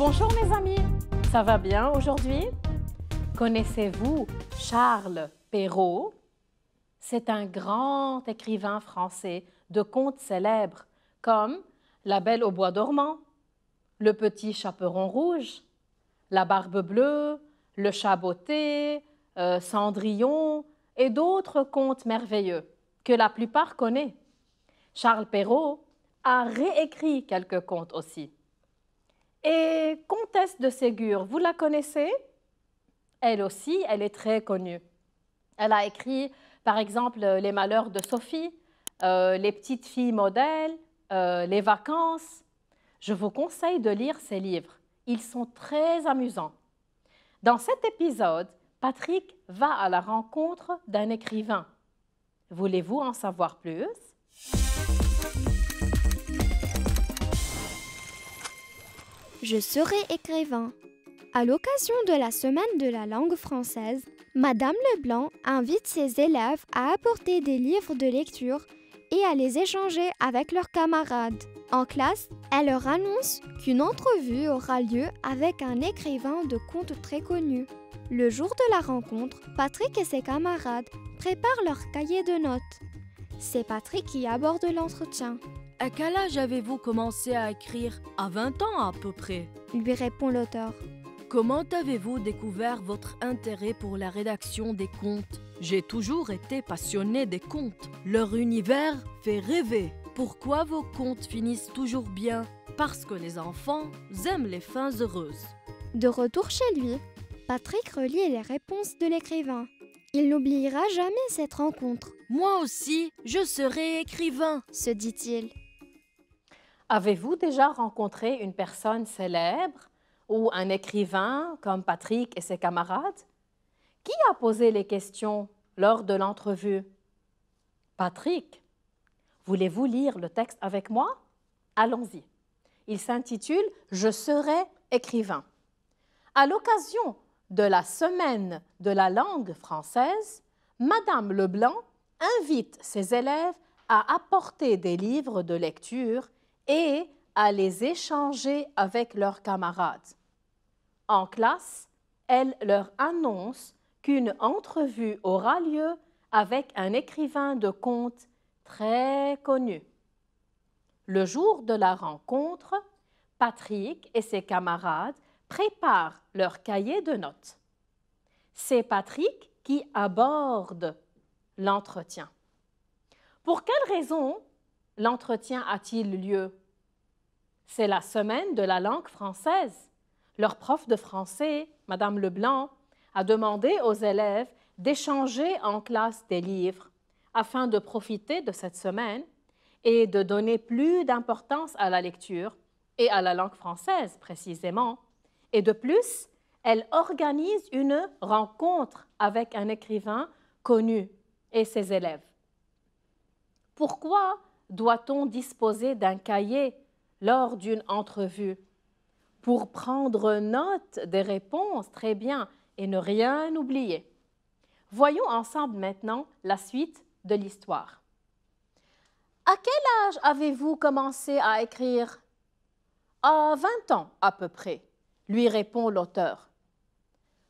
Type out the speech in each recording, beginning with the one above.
Bonjour mes amis, ça va bien aujourd'hui? Connaissez-vous Charles Perrault? C'est un grand écrivain français de contes célèbres comme La Belle au bois dormant, Le Petit Chaperon rouge, La Barbe bleue, Le Chat botté, Cendrillon et d'autres contes merveilleux que la plupart connaissent. Charles Perrault a réécrit quelques contes aussi. Et Comtesse de Ségur, vous la connaissez? Elle aussi, elle est très connue. Elle a écrit, par exemple, Les Malheurs de Sophie, Les Petites Filles modèles, Les Vacances. Je vous conseille de lire ces livres. Ils sont très amusants. Dans cet épisode, Patrick va à la rencontre d'un écrivain. Voulez-vous en savoir plus? Je serai écrivain. À l'occasion de la semaine de la langue française, Madame Leblanc invite ses élèves à apporter des livres de lecture et à les échanger avec leurs camarades. En classe, elle leur annonce qu'une entrevue aura lieu avec un écrivain de contes très connu. Le jour de la rencontre, Patrick et ses camarades préparent leur cahier de notes. C'est Patrick qui aborde l'entretien. À quel âge avez-vous commencé à écrire? À 20 ans à peu près. Lui répond l'auteur. Comment avez-vous découvert votre intérêt pour la rédaction des contes? J'ai toujours été passionné des contes. Leur univers fait rêver. Pourquoi vos contes finissent toujours bien? Parce que les enfants aiment les fins heureuses. De retour chez lui, Patrick relit les réponses de l'écrivain. Il n'oubliera jamais cette rencontre. Moi aussi, je serai écrivain, se dit-il. Avez-vous déjà rencontré une personne célèbre ou un écrivain comme Patrick et ses camarades? Qui a posé les questions lors de l'entrevue? Patrick. Voulez-vous lire le texte avec moi? Allons-y. Il s'intitule « Je serai écrivain ». À l'occasion de la semaine de la langue française, Madame Leblanc invite ses élèves à apporter des livres de lecture et à les échanger avec leurs camarades. En classe, elle leur annonce qu'une entrevue aura lieu avec un écrivain de contes très connu. Le jour de la rencontre, Patrick et ses camarades préparent leur cahier de notes. C'est Patrick qui aborde l'entretien. Pour quelle raison l'entretien a-t-il lieu? C'est la semaine de la langue française. Leur prof de français, Madame Leblanc, a demandé aux élèves d'échanger en classe des livres afin de profiter de cette semaine et de donner plus d'importance à la lecture et à la langue française précisément. Et de plus, elle organise une rencontre avec un écrivain connu et ses élèves. Pourquoi doit-on disposer d'un cahier lors d'une entrevue? Pour prendre note des réponses, très bien, et ne rien oublier. Voyons ensemble maintenant la suite de l'histoire. À quel âge avez-vous commencé à écrire? À 20 ans à peu près, lui répond l'auteur.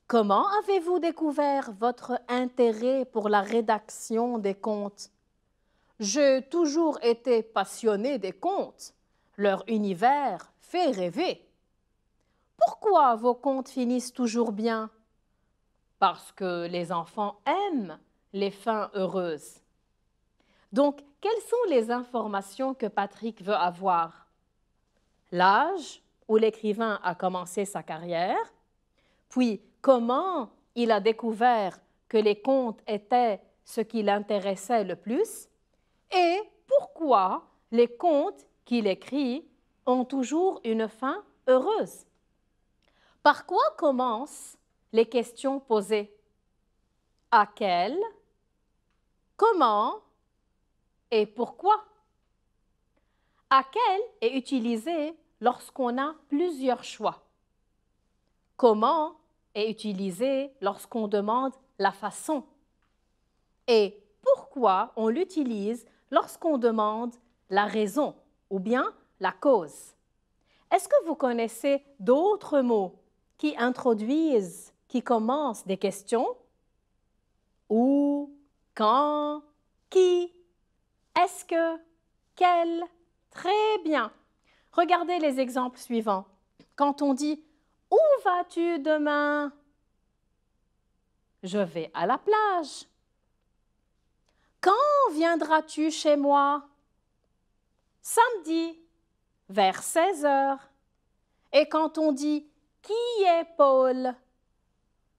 Comment avez-vous découvert votre intérêt pour la rédaction des contes? J'ai toujours été passionné des contes. Leur univers fait rêver. Pourquoi vos contes finissent toujours bien? Parce que les enfants aiment les fins heureuses. Donc, quelles sont les informations que Patrick veut avoir? L'âge où l'écrivain a commencé sa carrière, puis comment il a découvert que les contes étaient ce qui l'intéressait le plus, et pourquoi les contes qu'il écrit ont toujours une fin heureuse. Par quoi commencent les questions posées? À quel, comment et pourquoi? À quel est utilisé lorsqu'on a plusieurs choix? Comment est utilisé lorsqu'on demande la façon? Et pourquoi on l'utilise lorsqu'on demande la raison ou bien la cause? Est-ce que vous connaissez d'autres mots qui introduisent, qui commencent des questions? Où, quand, qui, est-ce que, quel? Très bien. Regardez les exemples suivants. Quand on dit « Où vas-tu demain ?» Je vais à la plage. Quand viendras-tu chez moi? Samedi, vers 16 heures. Et quand on dit « Qui est Paul ?»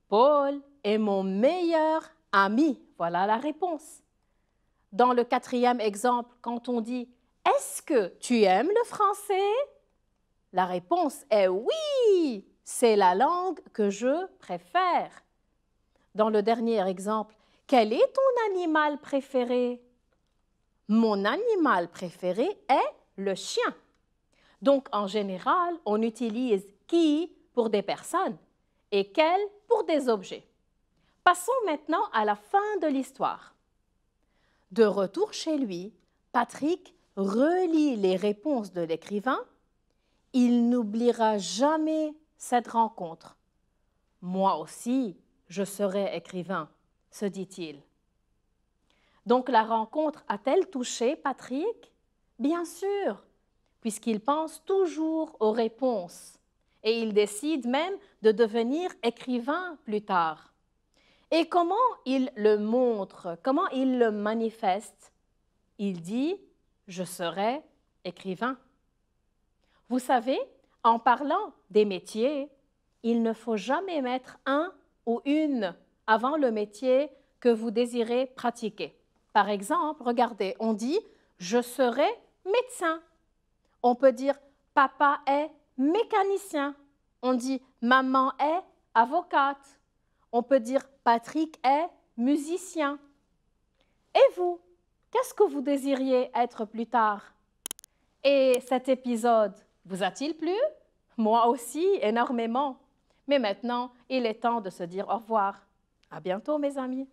Paul est mon meilleur ami. Voilà la réponse. Dans le 4e exemple, quand on dit « Est-ce que tu aimes le français ?» La réponse est « Oui, c'est la langue que je préfère. » Dans le dernier exemple, « Quel est ton animal préféré ?» Mon animal préféré est le chien. Donc, en général, on utilise « qui » pour des personnes et « quel » pour des objets. Passons maintenant à la fin de l'histoire. De retour chez lui, Patrick relit les réponses de l'écrivain. Il n'oubliera jamais cette rencontre. « Moi aussi, je serai écrivain », se dit-il. Donc la rencontre a-t-elle touché Patrick? Bien sûr, puisqu'il pense toujours aux réponses et il décide même de devenir écrivain plus tard. Et comment il le montre, comment il le manifeste? Il dit « Je serai écrivain ». Vous savez, en parlant des métiers, il ne faut jamais mettre un ou une avant le métier que vous désirez pratiquer. Par exemple, regardez, on dit « Je serai médecin ». On peut dire « Papa est mécanicien ». On dit « Maman est avocate ». On peut dire « Patrick est musicien ». Et vous, qu'est-ce que vous désiriez être plus tard? Et cet épisode vous a-t-il plu? Moi aussi, énormément. Mais maintenant, il est temps de se dire au revoir. À bientôt, mes amis.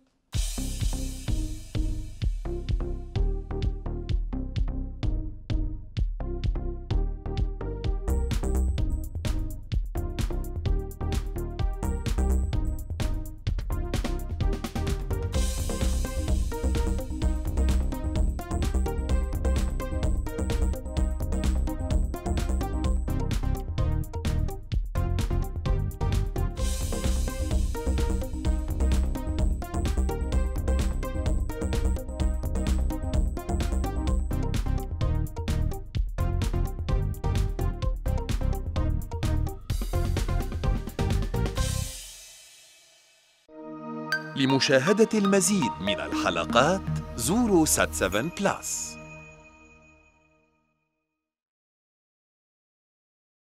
لمشاهدة المزيد من الحلقات زوروا سات7 بلاس.